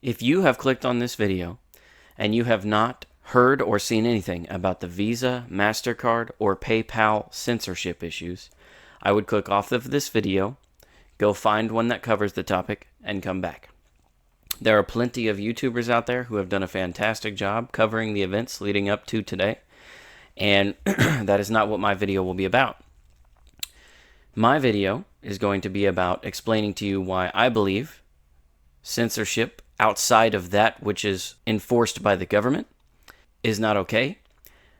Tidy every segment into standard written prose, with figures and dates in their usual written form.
If you have clicked on this video and you have not heard or seen anything about the Visa, MasterCard, or PayPal censorship issues, I would click off of this video, go find one that covers the topic, and come back. There are plenty of YouTubers out there who have done a fantastic job covering the events leading up to today, and that is not what my video will be about. My video is going to be about explaining to you why I believe censorship outside of that which is enforced by the government is not okay,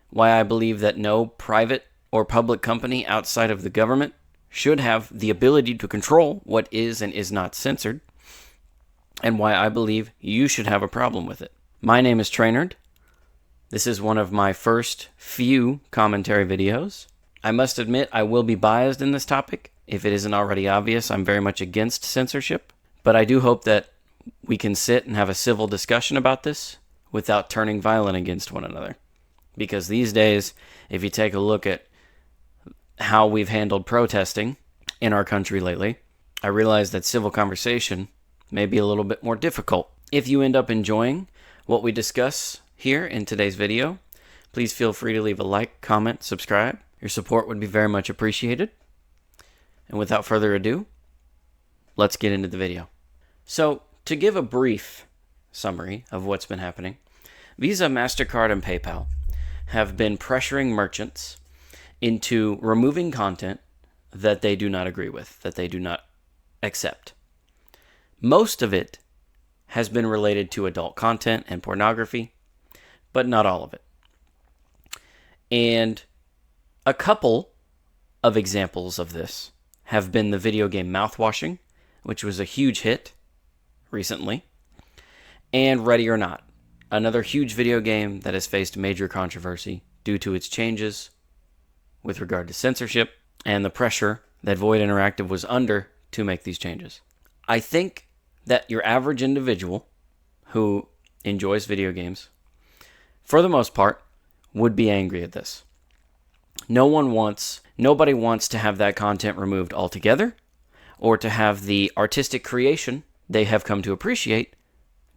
why I believe that no private or public company outside of the government should have the ability to control what is and is not censored, and why I believe you should have a problem with it. My name is Trainerd. This is one of my first few commentary videos. I must admit I will be biased in this topic. If it isn't already obvious, I'm very much against censorship, but I do hope that we can sit and have a civil discussion about this without turning violent against one another. Because these days, if you take a look at how we've handled protesting in our country lately, I realize that civil conversation may be a little bit more difficult. If you end up enjoying what we discuss here in today's video, please feel free to leave a like, comment, subscribe. Your support would be very much appreciated. And without further ado, let's get into the video. So, to give a brief summary of what's been happening, Visa, MasterCard, and PayPal have been pressuring merchants into removing content that they do not agree with, that they do not accept. Most of it has been related to adult content and pornography, but not all of it. And a couple of examples of this have been the video game Mouthwashing, which was a huge hit recently, and Ready or Not, another huge video game that has faced major controversy due to its changes with regard to censorship and the pressure that Void Interactive was under to make these changes. I think that your average individual who enjoys video games, for the most part, would be angry at this. Nobody wants to have that content removed altogether, or to have the artistic creation they have come to appreciate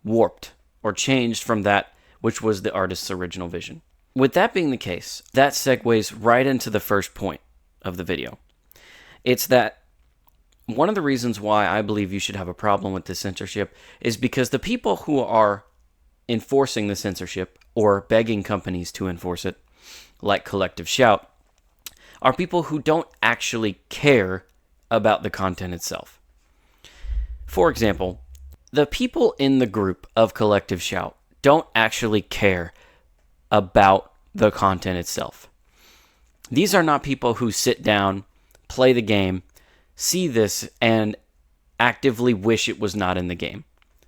warped or changed from that which was the artist's original vision. With that being the case, that segues right into the first point of the video. It's that one of the reasons why I believe you should have a problem with this censorship is because the people who are enforcing the censorship or begging companies to enforce it, like Collective Shout, are people who don't actually care about the content itself. For example, the people in the group of Collective Shout don't actually care about the content itself. These are not people who sit down, play the game, see this, and actively wish it was not in the game.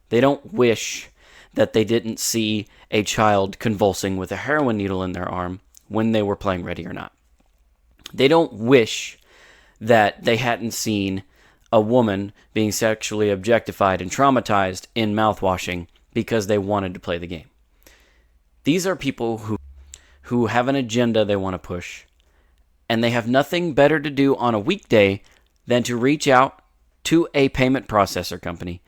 They don't wish that they didn't see a child convulsing with a heroin needle in their arm when they were playing Ready or Not. They don't wish that they hadn't seen a woman being sexually objectified and traumatized in Mouthwashing because they wanted to play the game. These are people who have an agenda they want to push, and they have nothing better to do on a weekday than to reach out to a payment processor company,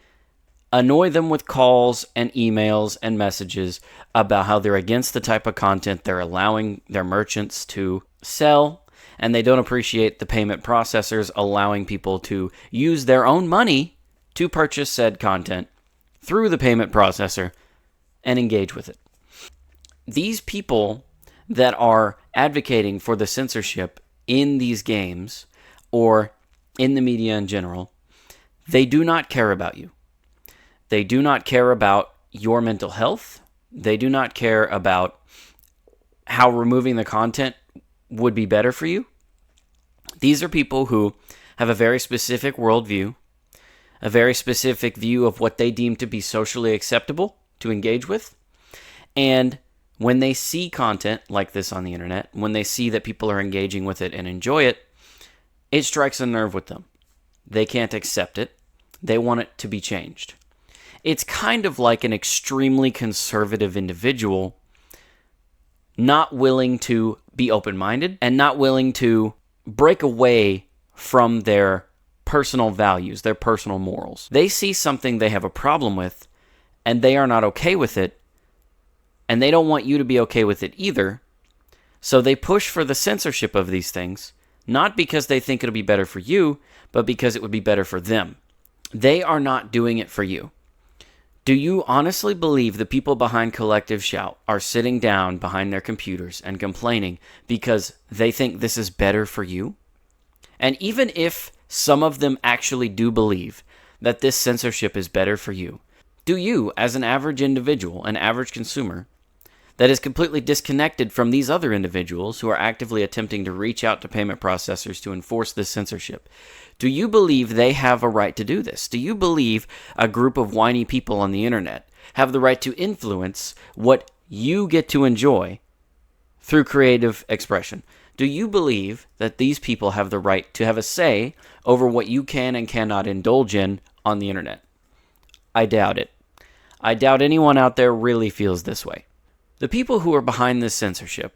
annoy them with calls and emails and messages about how they're against the type of content they're allowing their merchants to sell, and they don't appreciate the payment processors allowing people to use their own money to purchase said content through the payment processor and engage with it. These people that are advocating for the censorship in these games or in the media in general, they do not care about you. They do not care about your mental health. They do not care about how removing the content would be better for you. These are people who have a very specific worldview, a very specific view of what they deem to be socially acceptable to engage with. And when they see content like this on the internet, when they see that people are engaging with it and enjoy it, it strikes a nerve with them. They can't accept it. They want it to be changed. It's kind of like an extremely conservative individual not willing to be open-minded and not willing to break away from their personal values, their personal morals. They see something they have a problem with, and they are not okay with it, and they don't want you to be okay with it either. So they push for the censorship of these things, not because they think it'll be better for you, but because it would be better for them. They are not doing it for you. Do you honestly believe the people behind Collective Shout are sitting down behind their computers and complaining because they think this is better for you? And even if some of them actually do believe that this censorship is better for you, do you, as an average individual, an average consumer, that is completely disconnected from these other individuals who are actively attempting to reach out to payment processors to enforce this censorship, do you believe they have a right to do this? Do you believe a group of whiny people on the internet have the right to influence what you get to enjoy through creative expression? Do you believe that these people have the right to have a say over what you can and cannot indulge in on the internet? I doubt it. I doubt anyone out there really feels this way. The people who are behind this censorship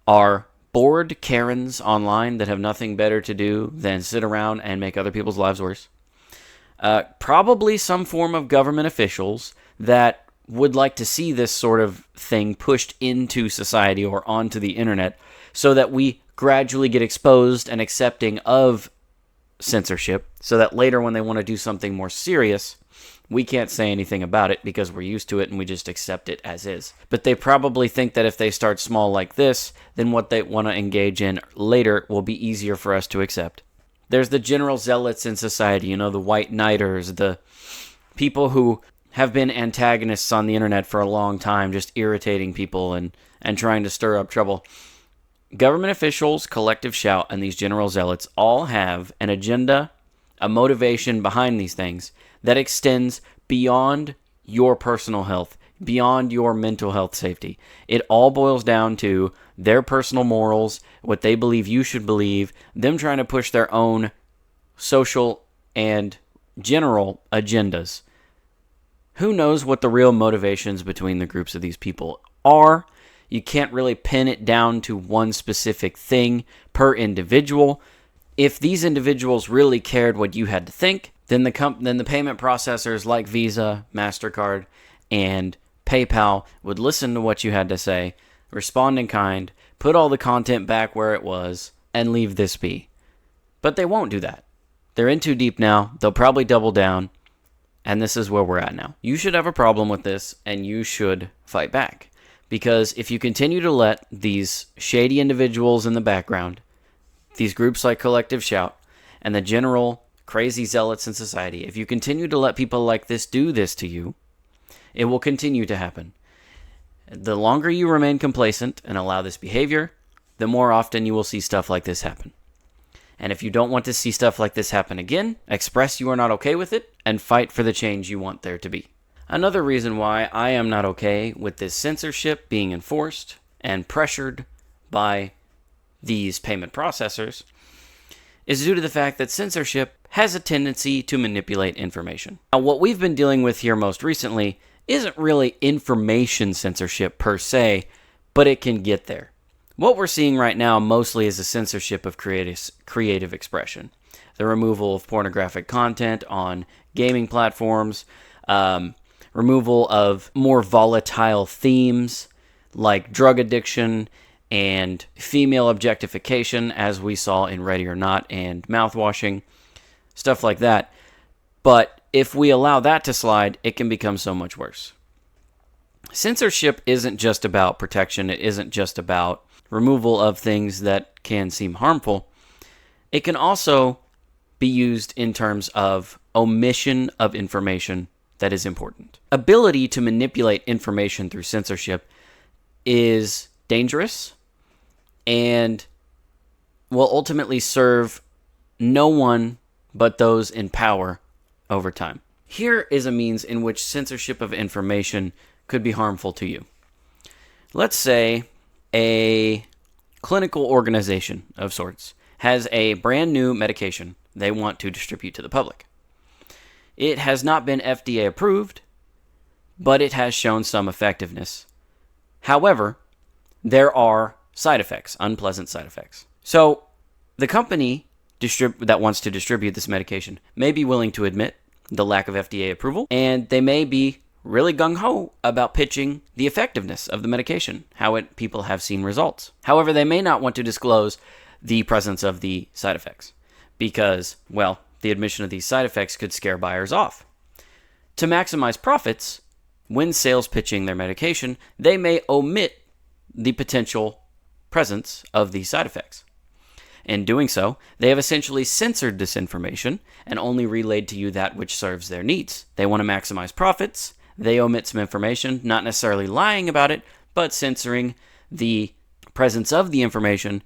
are bored Karens online that have nothing better to do than sit around and make other people's lives worse. Probably some form of government officials that would like to see this sort of thing pushed into society or onto the internet so that we gradually get exposed and accepting of censorship, so that later when they want to do something more serious, we can't say anything about it because we're used to it and we just accept it as is. But they probably think that if they start small like this, then what they want to engage in later will be easier for us to accept. There's the general zealots in society, the white knighters, the people who have been antagonists on the internet for a long time, just irritating people and trying to stir up trouble. Government officials, Collective Shout, and these general zealots all have an agenda, a motivation behind these things that extends beyond your personal health, beyond your mental health safety. It all boils down to their personal morals, what they believe you should believe, them trying to push their own social and general agendas. Who knows what the real motivations between the groups of these people are? You can't really pin it down to one specific thing per individual. If these individuals really cared what you had to think, then the payment processors like Visa, MasterCard, and PayPal would listen to what you had to say, respond in kind, put all the content back where it was, and leave this be. But they won't do that. They're in too deep now. They'll probably double down, and this is where we're at now. You should have a problem with this, and you should fight back. Because if you continue to let these shady individuals in the background, these groups like Collective Shout, and the general crazy zealots in society, if you continue to let people like this do this to you, it will continue to happen. The longer you remain complacent and allow this behavior, the more often you will see stuff like this happen. And if you don't want to see stuff like this happen again, express you are not okay with it and fight for the change you want there to be. Another reason why I am not okay with this censorship being enforced and pressured by these payment processors is due to the fact that censorship has a tendency to manipulate information. Now, what we've been dealing with here most recently isn't really information censorship per se, but it can get there. What we're seeing right now mostly is a censorship of creative expression. The removal of pornographic content on gaming platforms, removal of more volatile themes like drug addiction and female objectification, as we saw in Ready or Not, and mouthwashing, stuff like that. But if we allow that to slide, it can become so much worse. Censorship isn't just about protection. It isn't just about removal of things that can seem harmful. It can also be used in terms of omission of information that is important. Ability to manipulate information through censorship is dangerous and will ultimately serve no one but those in power over time. Here is a means in which censorship of information could be harmful to you. Let's say a clinical organization of sorts has a brand new medication they want to distribute to the public. It has not been FDA approved, but it has shown some effectiveness. However, there are side effects, unpleasant side effects. So the company that wants to distribute this medication may be willing to admit the lack of FDA approval, and they may be really gung-ho about pitching the effectiveness of the medication, how people have seen results. However, they may not want to disclose the presence of the side effects because, well, the admission of these side effects could scare buyers off. To maximize profits, when sales pitching their medication, they may omit the potential presence of these side effects. In doing so, they have essentially censored this information and only relayed to you that which serves their needs. They want to maximize profits. They omit some information, not necessarily lying about it, but censoring the presence of the information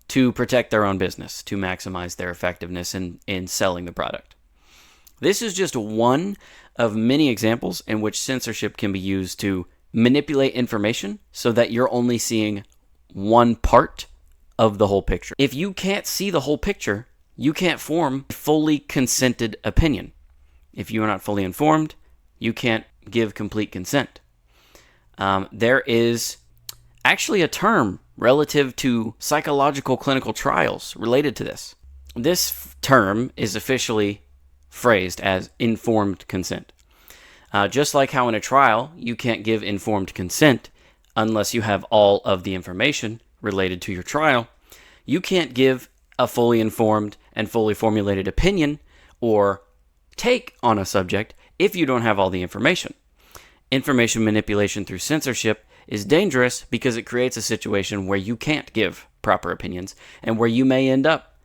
to protect their own business, to maximize their effectiveness in selling the product. This is just one of many examples in which censorship can be used to manipulate information so that you're only seeing one part of the whole picture. If you can't see the whole picture, you can't form a fully consented opinion. If you are not fully informed, you can't give complete consent. There is actually a term relative to psychological clinical trials related to this. This term is officially phrased as informed consent. Just like how in a trial, you can't give informed consent unless you have all of the information related to your trial, you can't give a fully informed and fully formulated opinion or take on a subject if you don't have all the information. Information manipulation through censorship is dangerous because it creates a situation where you can't give proper opinions and where you may end up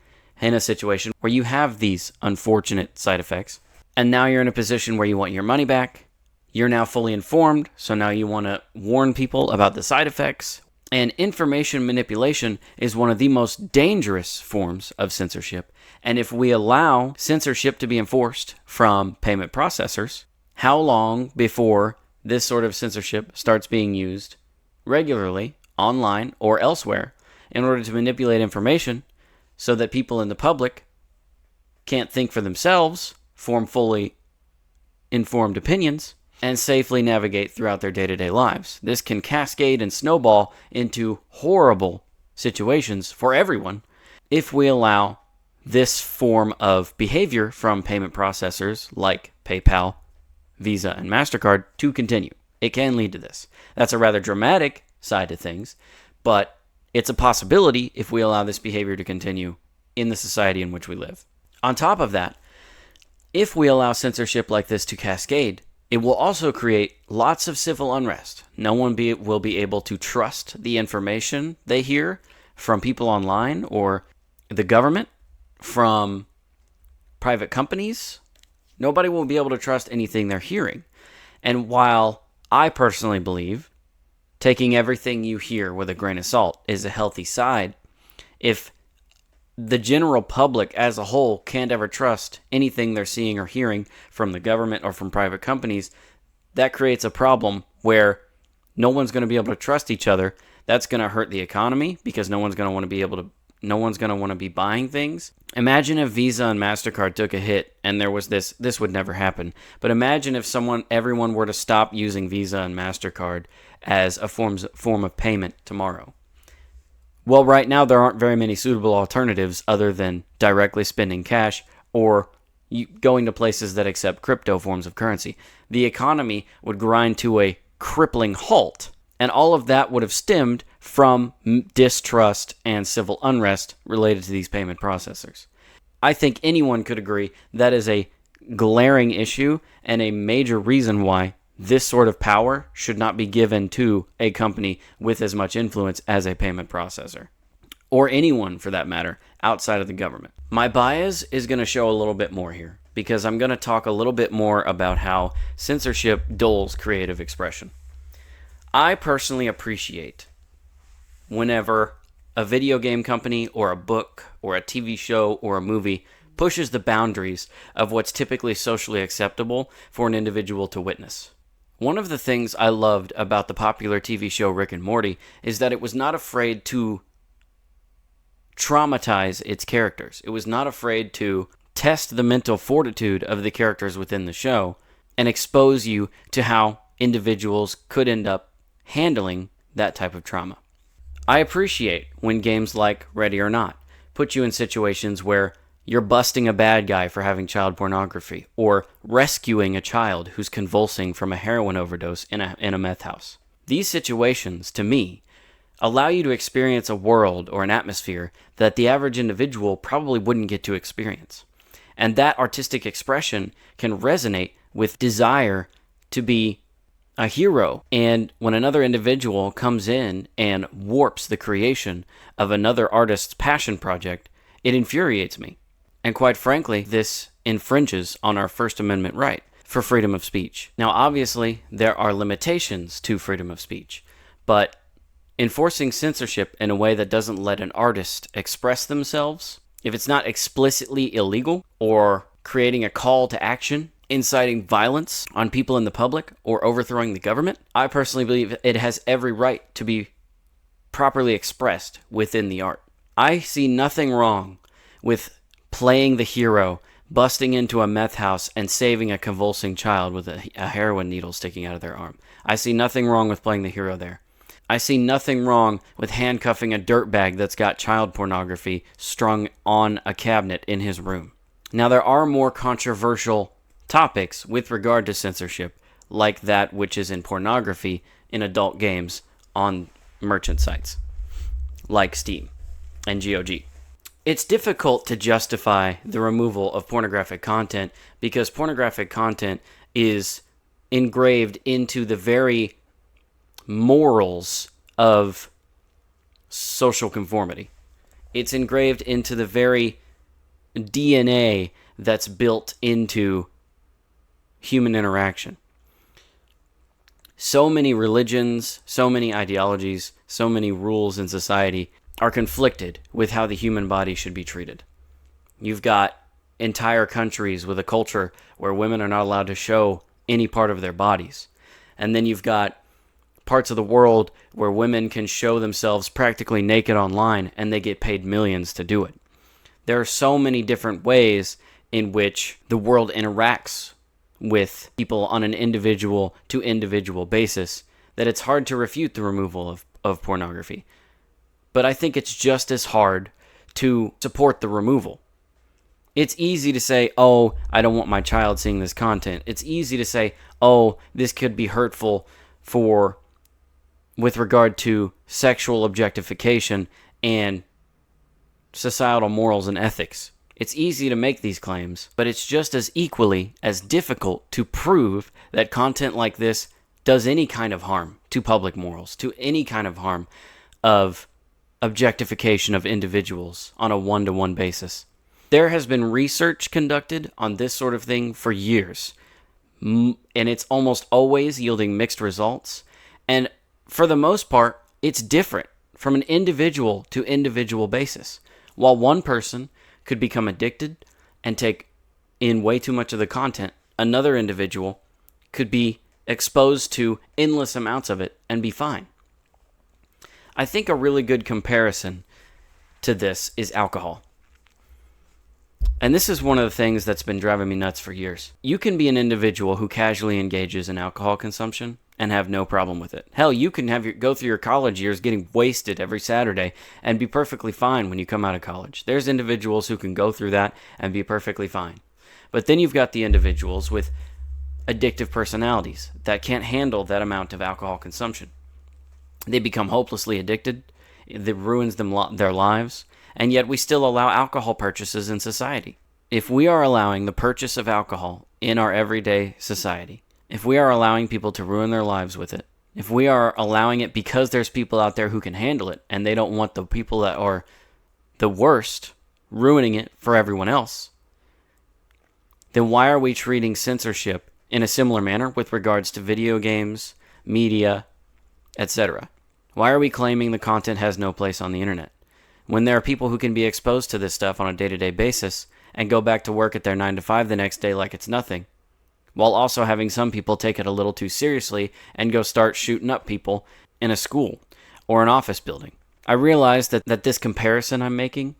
in a situation where you have these unfortunate side effects. And now you're in a position where you want your money back. You're now fully informed, so now you want to warn people about the side effects. And information manipulation is one of the most dangerous forms of censorship. And if we allow censorship to be enforced from payment processors, how long before this sort of censorship starts being used regularly, online or elsewhere, in order to manipulate information so that people in the public can't think for themselves, form fully informed opinions, and safely navigate throughout their day-to-day lives? This can cascade and snowball into horrible situations for everyone if we allow this form of behavior from payment processors like PayPal, Visa, and MasterCard to continue. It can lead to this. That's a rather dramatic side to things, but it's a possibility if we allow this behavior to continue in the society in which we live. On top of that, if we allow censorship like this to cascade, it will also create lots of civil unrest. No one will be able to trust the information they hear from people online or the government, from private companies. Nobody will be able to trust anything they're hearing. And while I personally believe taking everything you hear with a grain of salt is a healthy side, if the general public as a whole can't ever trust anything they're seeing or hearing from the government or from private companies, that creates a problem where no one's going to be able to trust each other. That's going to hurt the economy because no one's going to want to be buying things. Imagine if Visa and MasterCard took a hit and there was this would never happen. But imagine if everyone were to stop using Visa and MasterCard as a form of payment tomorrow. Well, right now there aren't very many suitable alternatives other than directly spending cash or going to places that accept crypto forms of currency. The economy would grind to a crippling halt, and all of that would have stemmed from distrust and civil unrest related to these payment processors. I think anyone could agree that is a glaring issue and a major reason why this sort of power should not be given to a company with as much influence as a payment processor, or anyone for that matter, outside of the government. My bias is going to show a little bit more here, because I'm going to talk a little bit more about how censorship dulls creative expression. I personally appreciate whenever a video game company or a book or a TV show or a movie pushes the boundaries of what's typically socially acceptable for an individual to witness. One of the things I loved about the popular TV show Rick and Morty is that it was not afraid to traumatize its characters. It was not afraid to test the mental fortitude of the characters within the show and expose you to how individuals could end up handling that type of trauma. I appreciate when games like Ready or Not put you in situations where You're busting a bad guy for having child pornography, or rescuing a child who's convulsing from a heroin overdose in a meth house. These situations, to me, allow you to experience a world or an atmosphere that the average individual probably wouldn't get to experience. And that artistic expression can resonate with desire to be a hero. And when another individual comes in and warps the creation of another artist's passion project, it infuriates me. And quite frankly, this infringes on our First Amendment right for freedom of speech. Now, obviously, there are limitations to freedom of speech, but enforcing censorship in a way that doesn't let an artist express themselves, if it's not explicitly illegal, or creating a call to action, inciting violence on people in the public, or overthrowing the government, I personally believe it has every right to be properly expressed within the art. I see nothing wrong with playing the hero, busting into a meth house and saving a convulsing child with a heroin needle sticking out of their arm. I see nothing wrong with playing the hero there. I see nothing wrong with handcuffing a dirtbag that's got child pornography strung on a cabinet in his room. Now, there are more controversial topics with regard to censorship, like that which is in pornography in adult games on merchant sites, like Steam and GOG. It's difficult to justify the removal of pornographic content because pornographic content is engraved into the very morals of social conformity. It's engraved into the very DNA that's built into human interaction. So many religions, so many ideologies, so many rules in society are conflicted with how the human body should be treated. You've got entire countries with a culture where women are not allowed to show any part of their bodies. And then you've got parts of the world where women can show themselves practically naked online and they get paid millions to do it. There are so many different ways in which the world interacts with people on an individual to individual basis that it's hard to refute the removal of pornography. But I think it's just as hard to support the removal. It's easy to say, oh, I don't want my child seeing this content. It's easy to say, oh, this could be hurtful with regard to sexual objectification and societal morals and ethics. It's easy to make these claims, but it's just as equally as difficult to prove that content like this does any kind of harm to public morals, to any kind of harm of objectification of individuals on a one-to-one basis. There has been research conducted on this sort of thing for years, and it's almost always yielding mixed results. And for the most part, it's different from an individual to individual basis. While one person could become addicted and take in way too much of the content, another individual could be exposed to endless amounts of it and be fine. I think a really good comparison to this is alcohol. And this is one of the things that's been driving me nuts for years. You can be an individual who casually engages in alcohol consumption and have no problem with it. Hell, you can go through your college years getting wasted every Saturday and be perfectly fine when you come out of college. There's individuals who can go through that and be perfectly fine. But then you've got the individuals with addictive personalities that can't handle that amount of alcohol consumption. They become hopelessly addicted. It ruins their lives. And yet we still allow alcohol purchases in society. If we are allowing the purchase of alcohol in our everyday society, if we are allowing people to ruin their lives with it, if we are allowing it because there's people out there who can handle it and they don't want the people that are the worst ruining it for everyone else, then why are we treating censorship in a similar manner with regards to video games, media, etc.? Why are we claiming the content has no place on the internet when there are people who can be exposed to this stuff on a day-to-day basis and go back to work at their 9 to 5 the next day like it's nothing, while also having some people take it a little too seriously and go start shooting up people in a school or an office building? I realize that this comparison I'm making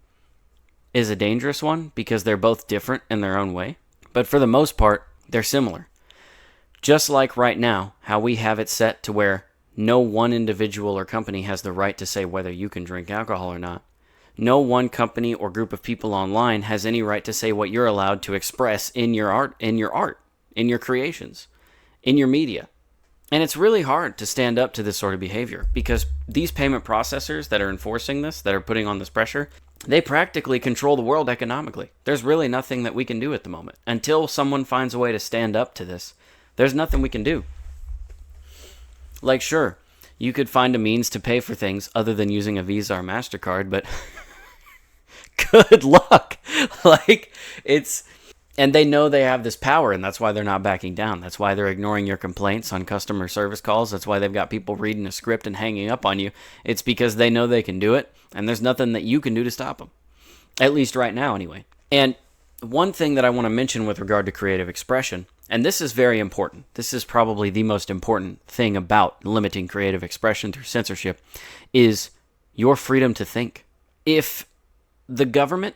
is a dangerous one because they're both different in their own way, but for the most part, they're similar. Just like right now, how we have it set to where no one individual or company has the right to say whether you can drink alcohol or not. No one company or group of people online has any right to say what you're allowed to express in your art, in your creations, in your media. And it's really hard to stand up to this sort of behavior because these payment processors that are enforcing this, that are putting on this pressure, they practically control the world economically. There's really nothing that we can do at the moment. Until someone finds a way to stand up to this, there's nothing we can do. Like, sure, you could find a means to pay for things other than using a Visa or MasterCard, but good luck. And they know they have this power, and that's why they're not backing down. That's why they're ignoring your complaints on customer service calls. That's why they've got people reading a script and hanging up on you. It's because they know they can do it, and there's nothing that you can do to stop them. At least right now, anyway. And one thing that I want to mention with regard to creative expression, and this is very important. This is probably the most important thing about limiting creative expression through censorship, is your freedom to think. If the government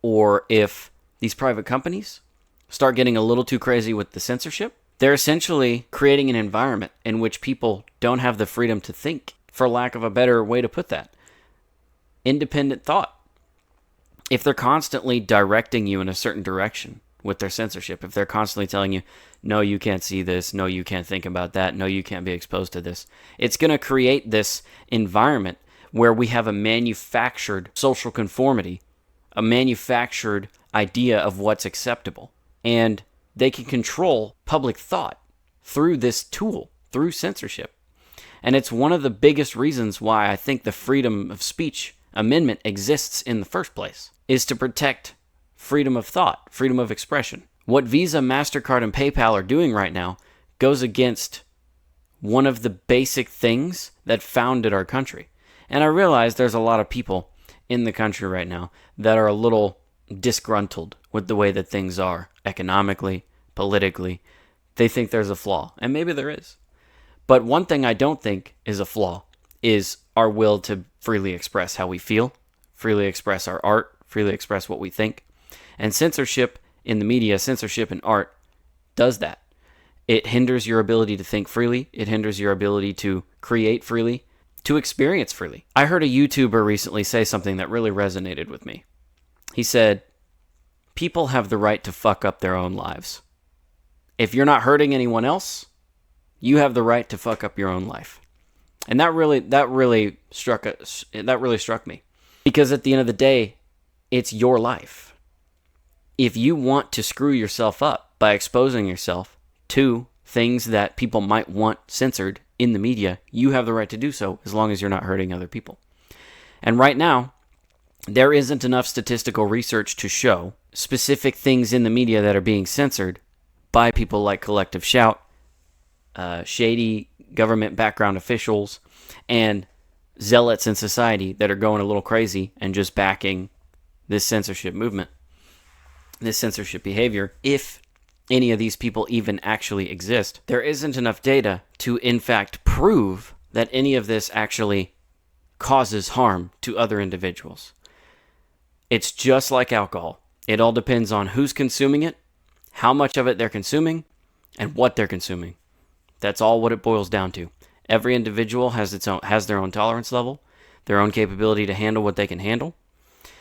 or if these private companies start getting a little too crazy with the censorship, they're essentially creating an environment in which people don't have the freedom to think, for lack of a better way to put that. Independent thought. If they're constantly directing you in a certain direction with their censorship, if they're constantly telling you, no, you can't see this, no, you can't think about that, no, you can't be exposed to this, it's going to create this environment where we have a manufactured social conformity, a manufactured idea of what's acceptable. And they can control public thought through this tool, through censorship. And it's one of the biggest reasons why I think the freedom of speech amendment exists in the first place, is to protect freedom of thought, freedom of expression. What Visa, MasterCard, and PayPal are doing right now goes against one of the basic things that founded our country. And I realize there's a lot of people in the country right now that are a little disgruntled with the way that things are economically, politically. They think there's a flaw, and maybe there is. But one thing I don't think is a flaw is our will to freely express how we feel, freely express our art, freely express what we think. And censorship in the media, censorship in art does that. It hinders your ability to think freely. It hinders your ability to create freely, to experience freely. I heard a YouTuber recently say something that really resonated with me. He said, people have the right to fuck up their own lives. If you're not hurting anyone else, you have the right to fuck up your own life. And that really struck me. Because at the end of the day, it's your life. If you want to screw yourself up by exposing yourself to things that people might want censored in the media, you have the right to do so as long as you're not hurting other people. And right now, there isn't enough statistical research to show specific things in the media that are being censored by people like Collective Shout, shady government background officials, and zealots in society that are going a little crazy and just backing this censorship movement, this censorship behavior. If any of these people even actually exist, there isn't enough data to, in fact, prove that any of this actually causes harm to other individuals. It's just like alcohol. It all depends on who's consuming it, how much of it they're consuming, and what they're consuming. That's all what it boils down to. Every individual has their own tolerance level, their own capability to handle what they can handle.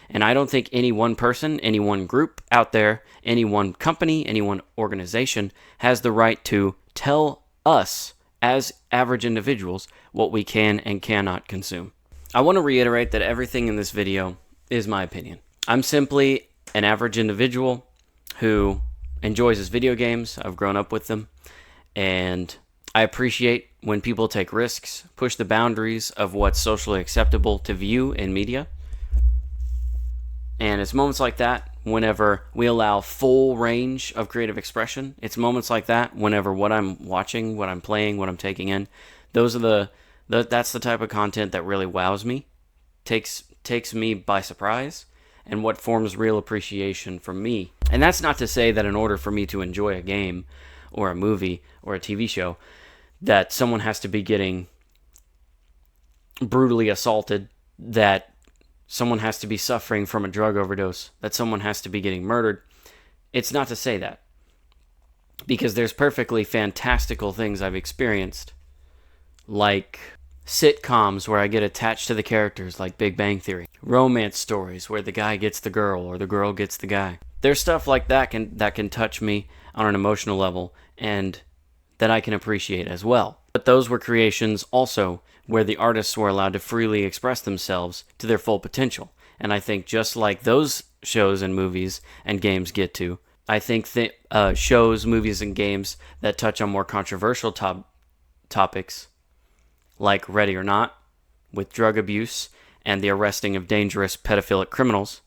And I don't think any one person, any one group out there, any one company, any one organization has the right to tell us as average individuals what we can and cannot consume. I want to reiterate that everything in this video is my opinion. I'm simply an average individual who enjoys his video games. I've grown up with them, and I appreciate when people take risks, push the boundaries of what's socially acceptable to view in media. And it's moments like that whenever we allow full range of creative expression. It's moments like that whenever what I'm watching, what I'm playing, what I'm taking in, that's the type of content that really wows me, takes me by surprise, and what forms real appreciation from me. And that's not to say that in order for me to enjoy a game or a movie or a TV show, that someone has to be getting brutally assaulted, that someone has to be suffering from a drug overdose, that someone has to be getting murdered. It's not to say that. Because there's perfectly fantastical things I've experienced, like sitcoms where I get attached to the characters like Big Bang Theory, romance stories where the guy gets the girl or the girl gets the guy. There's stuff like that can touch me on an emotional level and that I can appreciate as well. But those were creations also where the artists were allowed to freely express themselves to their full potential. And I think just like those shows and movies and games get to, I think that shows, movies, and games that touch on more controversial topics, like Ready or Not, with drug abuse and the arresting of dangerous pedophilic criminals,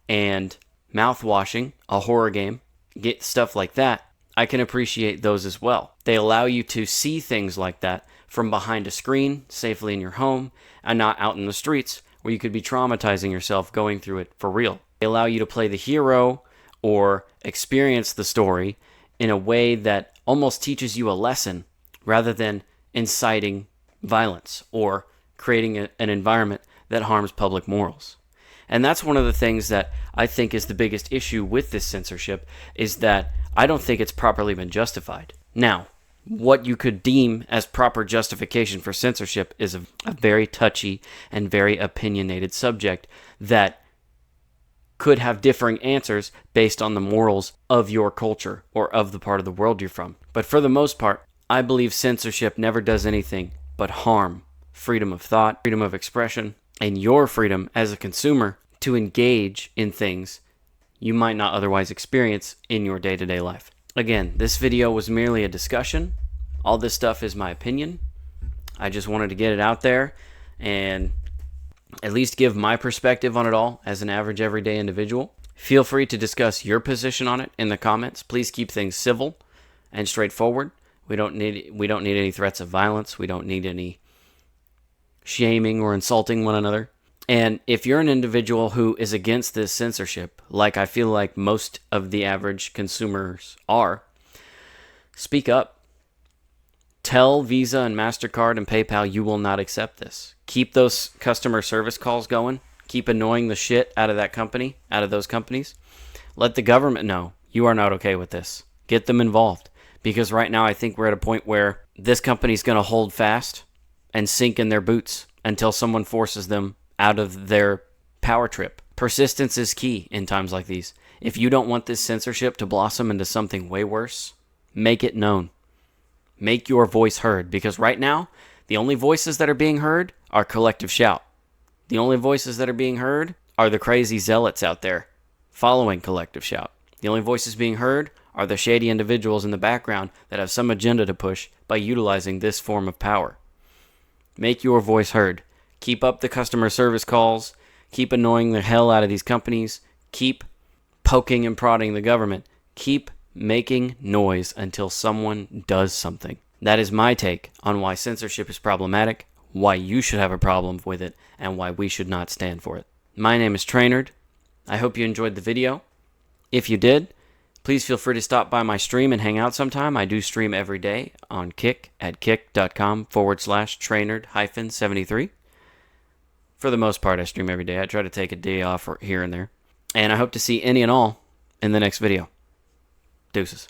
and Mouthwashing, a horror game, get stuff like that, I can appreciate those as well. They allow you to see things like that from behind a screen, safely in your home, and not out in the streets where you could be traumatizing yourself going through it for real. They allow you to play the hero or experience the story in a way that almost teaches you a lesson rather than inciting violence or creating an environment that harms public morals. And that's one of the things that I think is the biggest issue with this censorship, is that I don't think it's properly been justified. Now, what you could deem as proper justification for censorship is a very touchy and very opinionated subject that could have differing answers based on the morals of your culture or of the part of the world you're from. But for the most part, I believe censorship never does anything but harm freedom of thought, freedom of expression, and your freedom as a consumer to engage in things you might not otherwise experience in your day-to-day life. Again, this video was merely a discussion. All this stuff is my opinion. I just wanted to get it out there and at least give my perspective on it all as an average everyday individual. Feel free to discuss your position on it in the comments. Please keep things civil and straightforward. We don't need any threats of violence. We don't need any shaming or insulting one another. And if you're an individual who is against this censorship, like I feel like most of the average consumers are, speak up. Tell Visa and MasterCard and PayPal you will not accept this. Keep those customer service calls going. Keep annoying the shit out of that company, out of those companies. Let the government know you are not okay with this. Get them involved. Because right now I think we're at a point where this company's going to hold fast and sink in their boots until someone forces them out of their power trip. Persistence is key in times like these. If you don't want this censorship to blossom into something way worse, make it known. Make your voice heard, because right now, the only voices that are being heard are collective shout. The only voices that are being heard are the crazy zealots out there following collective shout. The only voices being heard are the shady individuals in the background that have some agenda to push by utilizing this form of power. Make your voice heard. Keep up the customer service calls. Keep annoying the hell out of these companies. Keep poking and prodding the government. Keep making noise until someone does something. That is my take on why censorship is problematic, why you should have a problem with it, and why we should not stand for it. My name is Trainerd. I hope you enjoyed the video. If you did, please feel free to stop by my stream and hang out sometime. I do stream every day on Kick at kick.com/Trainerd-73. For the most part, I stream every day. I try to take a day off here and there. And I hope to see any and all in the next video. Deuces.